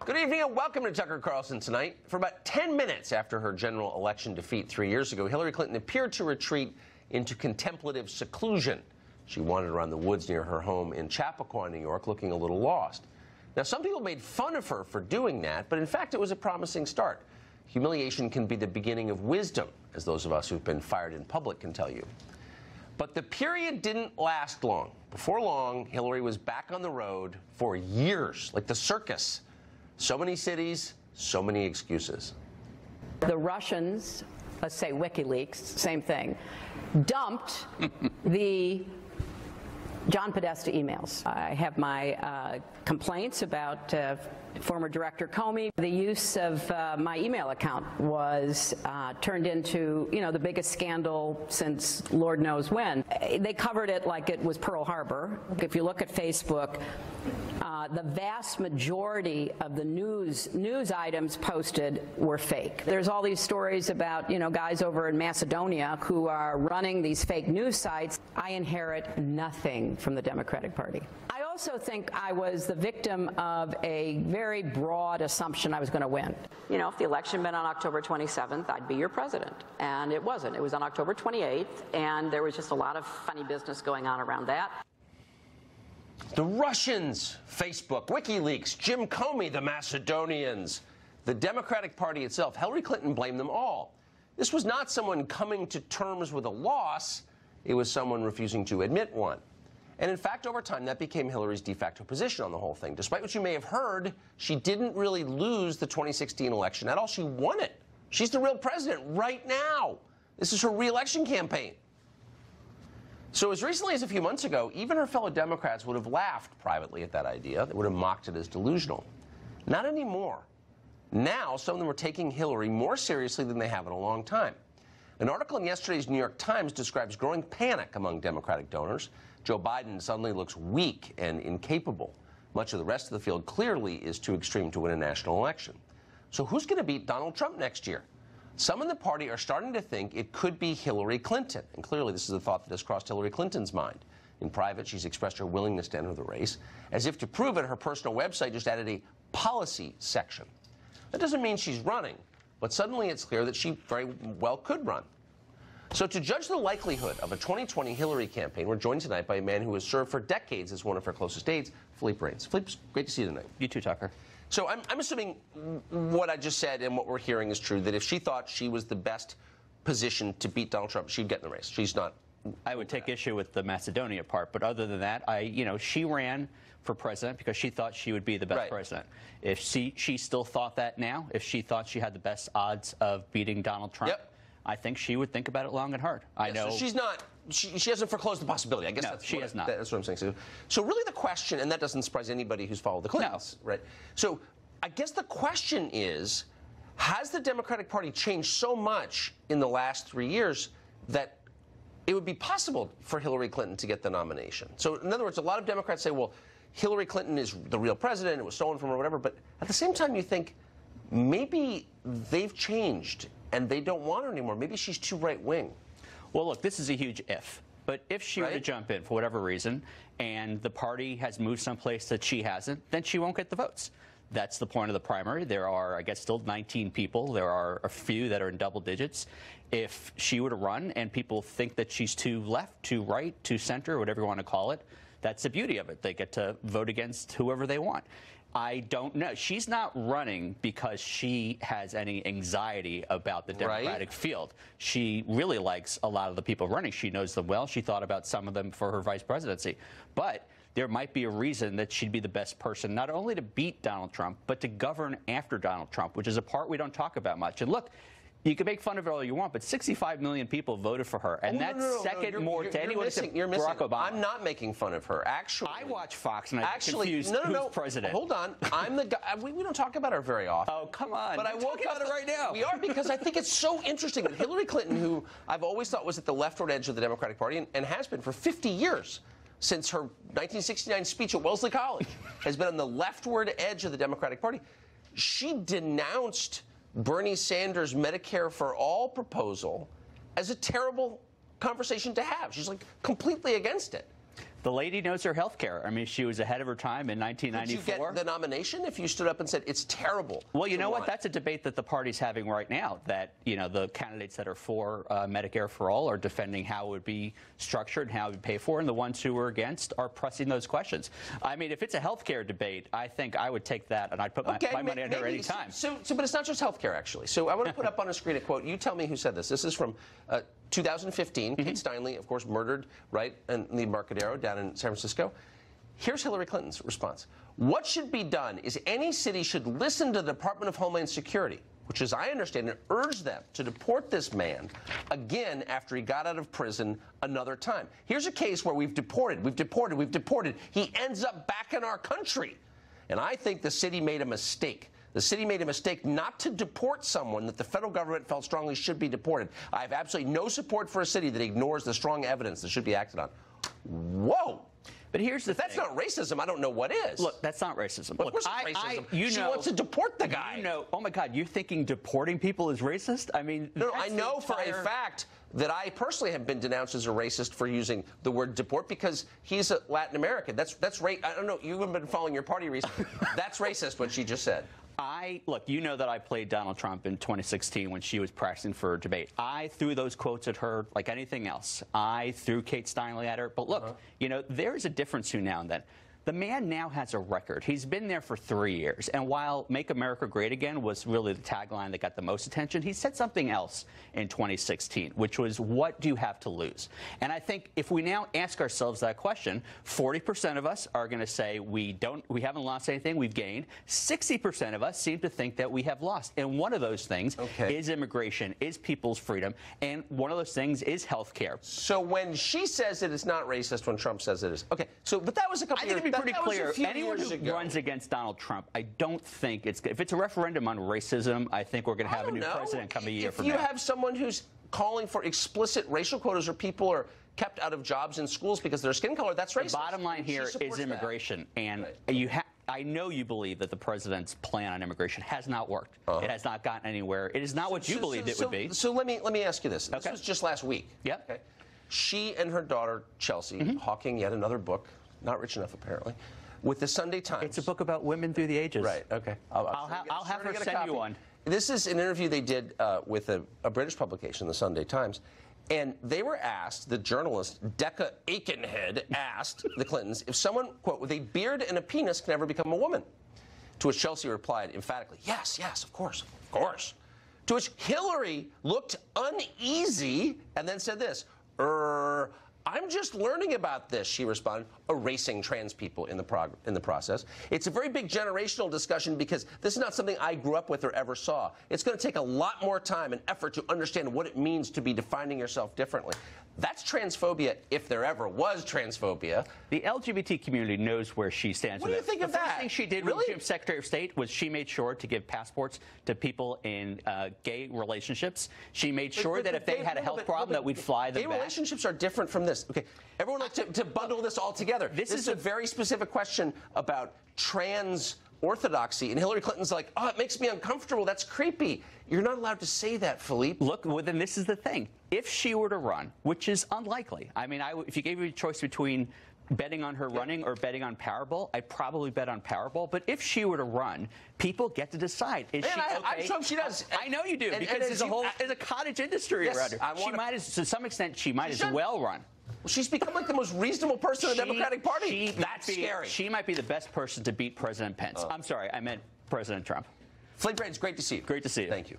Good evening and welcome to Tucker Carlson Tonight. For about 10 minutes after her general election defeat 3 years ago, Hillary Clinton appeared to retreat into contemplative seclusion. She wandered around the woods near her home in Chappaqua, New York, looking a little lost. Now, some people made fun of her for doing that, but in fact, it was a promising start. Humiliation can be the beginning of wisdom, as those of us who've been fired in public can tell you. But the period didn't last long. Before long, Hillary was back on the road for years, like the circus. So many cities, so many excuses. The Russians, let's say WikiLeaks, same thing, dumped the John Podesta emails. I have my complaints about former Director Comey. The use of my email account was turned into, the biggest scandal since Lord knows when. They covered it like it was Pearl Harbor. If you look at Facebook, the vast majority of the news items posted were fake. There's all these stories about, guys over in Macedonia who are running these fake news sites. I inherit nothing from the Democratic Party. I also think I was the victim of a very broad assumption I was going to win. If the election had been on October 27th, I'd be your president. And it wasn't. It was on October 28th, and there was just a lot of funny business going on around that. The Russians, Facebook, WikiLeaks, Jim Comey, the Macedonians, the Democratic Party itself. Hillary Clinton blamed them all. This was not someone coming to terms with a loss. It was someone refusing to admit one. And in fact, over time, that became Hillary's de facto position on the whole thing. Despite what you may have heard, she didn't really lose the 2016 election at all. She won it. She's the real president right now. This is her re-election campaign. So as recently as a few months ago, even her fellow Democrats would have laughed privately at that idea. They would have mocked it as delusional. Not anymore. Now, some of them are taking Hillary more seriously than they have in a long time. An article in yesterday's New York Times describes growing panic among Democratic donors. Joe Biden suddenly looks weak and incapable. Much of the rest of the field clearly is too extreme to win a national election. So who's going to beat Donald Trump next year? Some in the party are starting to think it could be Hillary Clinton. And clearly this is a thought that has crossed Hillary Clinton's mind. In private, she's expressed her willingness to enter the race. As if to prove it, her personal website just added a policy section. That doesn't mean she's running, but suddenly it's clear that she very well could run. So to judge the likelihood of a 2020 Hillary campaign, we're joined tonight by a man who has served for decades as one of her closest aides, Philippe Reines. Philippe, great to see you tonight. You too, Tucker. So I'm assuming what I just said and what we're hearing is true, that if she thought she was the best position to beat Donald Trump, she'd get in the race. She's not. I would take issue with the Macedonia part, but other than that, she ran for president because she thought she would be the best president. If she still thought that now, if she thought she had the best odds of beating Donald Trump, I think she would think about it long and hard. I know. So she's not. She hasn't foreclosed the possibility. I guess no, she has not. That's what I'm saying. So really the question, and that doesn't surprise anybody who's followed the Clintons, right? So I guess the question is, has the Democratic Party changed so much in the last 3 years that it would be possible for Hillary Clinton to get the nomination? So in other words, a lot of Democrats say, well, Hillary Clinton is the real president, it was stolen from her or whatever, but at the same time you think maybe they've changed and they don't want her anymore. Maybe she's too right-wing. Well, look, this is a huge if. But if she were to jump in for whatever reason and the party has moved someplace that she hasn't, then she won't get the votes. That's the point of the primary. There are, I guess, still 19 people. There are a few that are in double digits. If she were to run and people think that she's too left, too right, too center, whatever you want to call it, that's the beauty of it. They get to vote against whoever they want. I don't know. She's not running because she has any anxiety about the Democratic field. She really likes a lot of the people running. She knows them well. She thought about some of them for her vice presidency. But there might be a reason that she'd be the best person not only to beat Donald Trump, but to govern after Donald Trump, which is a part we don't talk about much. And look, you can make fun of it all you want, but 65 million people voted for her, and that's second more to anyone except Barack Obama. I'm not making fun of her. Actually, I watch Fox, and I get confused who's president. Hold on. I'm the guy. We don't talk about her very often. Oh, come on. But I woke up about it right now. We are, because I think it's so interesting that Hillary Clinton, who I've always thought was at the leftward edge of the Democratic Party and has been for 50 years, since her 1969 speech at Wellesley College, has been on the leftward edge of the Democratic Party. She denounced Bernie Sanders' Medicare for All proposal as a terrible conversation to have. She's like completely against it. The lady knows her health care. I mean, she was ahead of her time in 1994. Did you get the nomination if you stood up and said it's terrible? Well, you know what? That's a debate that the party's having right now, that, you know, the candidates that are for Medicare for all are defending how it would be structured and how it would pay for, and the ones who are against are pressing those questions. I mean, if it's a health care debate, I think I would take that, and I'd put my money on her any time. So, but it's not just health care, actually. So I want to put up on a screen a quote. You tell me who said this. This is from 2015. Kate Steinle, of course, murdered, right, in the Embarcadero down in San Francisco. Here's Hillary Clinton's response. What should be done is any city should listen to the Department of Homeland Security, which, as I understand it, urged them to deport this man again after he got out of prison another time. Here's a case where we've deported. He ends up back in our country. And I think the city made a mistake. The city made a mistake not to deport someone that the federal government felt strongly should be deported. I have absolutely no support for a city that ignores the strong evidence that should be acted on. Whoa! But here's the thing. If that's not racism, I don't know what is. Look, that's not racism. Look, of course it's racism. She wants to deport the guy. You know, oh my God, you're thinking deporting people is racist? I mean, no, I know for a fact that I personally have been denounced as a racist for using the word deport because he's a Latin American. That's I don't know. You haven't been following your party recently. That's racist, what she just said. Look, you know that I played Donald Trump in 2016 when she was practicing for a debate. I threw those quotes at her like anything else. I threw Kate Steinle at her. But look, you know, there's a difference between now and then. The man now has a record. He's been there for 3 years. And while Make America Great Again was really the tagline that got the most attention, he said something else in 2016, which was, what do you have to lose? And I think if we now ask ourselves that question, 40% of us are going to say we haven't lost anything, we've gained. 60% of us seem to think that we have lost. And one of those things is immigration, is people's freedom, and one of those things is health care. So when she says it is not racist, when Trump says it is. Okay, so, but that was a couple years ago. Pretty clear. Anyone who runs against Donald Trump, I don't think it's good. If it's a referendum on racism, I think we're going to have a new president come a year from now. If you have someone who's calling for explicit racial quotas or people are kept out of jobs in schools because of their skin color, that's racist. The bottom line here is immigration. And I know you believe that the president's plan on immigration has not worked. It has not gotten anywhere. It is not what you believed it would be. So let me ask you this. This was just last week. Yep. Okay. She and her daughter, Chelsea, hawking yet another book, not rich enough apparently, with the Sunday Times. It's a book about women through the ages. Right, okay. I'll have her send you one. This is an interview they did with a British publication, the Sunday Times, and they were asked, the journalist Decca Aikenhead asked the Clintons if someone, quote, with a beard and a penis can ever become a woman. To which Chelsea replied emphatically, yes, of course, of course. To which Hillary looked uneasy and then said this, I'm just learning about this, she responded, erasing trans people in the process. It's a very big generational discussion because this is not something I grew up with or ever saw. It's going to take a lot more time and effort to understand what it means to be defining yourself differently. That's transphobia, if there ever was transphobia. The LGBT community knows where she stands. What do you think of that? The first thing she did when she was Secretary of State was she made sure to give passports to people in gay relationships. She made sure that if they had a health problem, that we'd fly them back. Gay relationships are different from this. Okay, everyone likes to bundle this all together. This is a very specific question about trans orthodoxy, and Hillary Clinton's like, oh, it makes me uncomfortable. That's creepy. You're not allowed to say that, Philippe. Look, well, then this is the thing. If she were to run, which is unlikely, I mean, if you gave me a choice between betting on her running or betting on Powerball, I'd probably bet on Powerball. But if she were to run, people get to decide. Is she okay? I'm sure she does. I know you do, because there's a cottage industry around her. To some extent, she might as well run. Well, she's become like the most reasonable person in the Democratic Party. That's scary. She might be the best person to beat President Pence. I'm sorry, I meant President Trump. Philippe Brain, it's great to see you. Great to see you. Thank you.